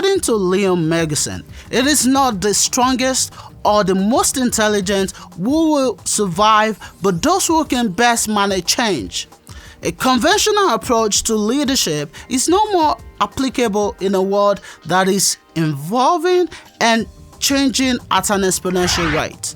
According to Liam Megson, it is not the strongest or the most intelligent who will survive, but those who can best manage change. A conventional approach to leadership is no more applicable in a world that is evolving and changing at an exponential rate.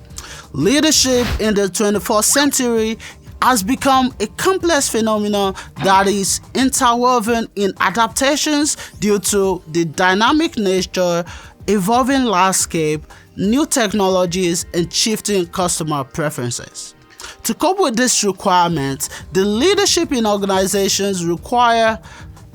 Leadership in the 21st century has become a complex phenomenon that is interwoven in adaptations due to the dynamic nature, evolving landscape, new technologies, and shifting customer preferences. To cope with this requirement, the leadership in organizations require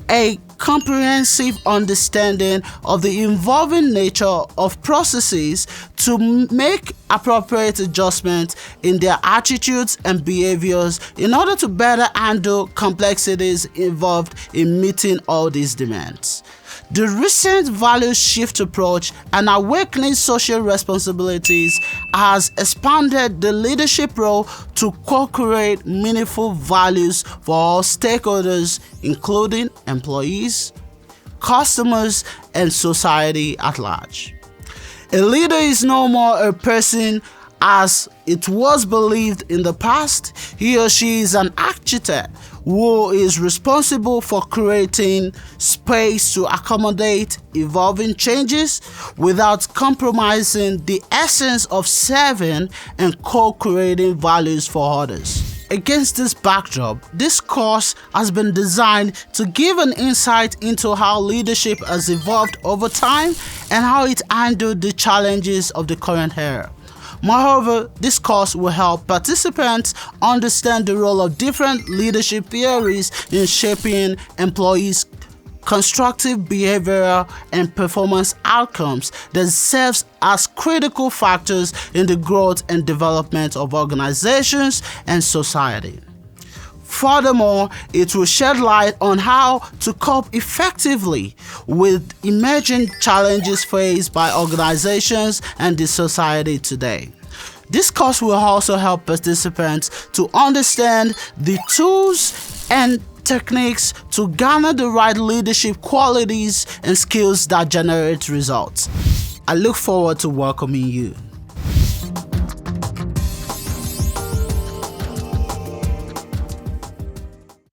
a comprehensive understanding of the evolving nature of processes to make appropriate adjustments in their attitudes and behaviors in order to better handle complexities involved in meeting all these demands. The recent value shift approach and awakening social responsibilities has expanded the leadership role to co-create meaningful values for all stakeholders, including employees, customers, and society at large. A leader is no more a person as it was believed in the past. He or she is an architect who is responsible for creating space to accommodate evolving changes without compromising the essence of serving and co-creating values for others. Against this backdrop, this course has been designed to give an insight into how leadership has evolved over time and how it handled the challenges of the current era. Moreover, this course will help participants understand the role of different leadership theories in shaping employees' constructive behavioral and performance outcomes that serves as critical factors in the growth and development of organizations and society. Furthermore, it will shed light on how to cope effectively with emerging challenges faced by organizations and the society today. This course will also help participants to understand the tools and techniques to garner the right leadership qualities and skills that generate results. I look forward to welcoming you.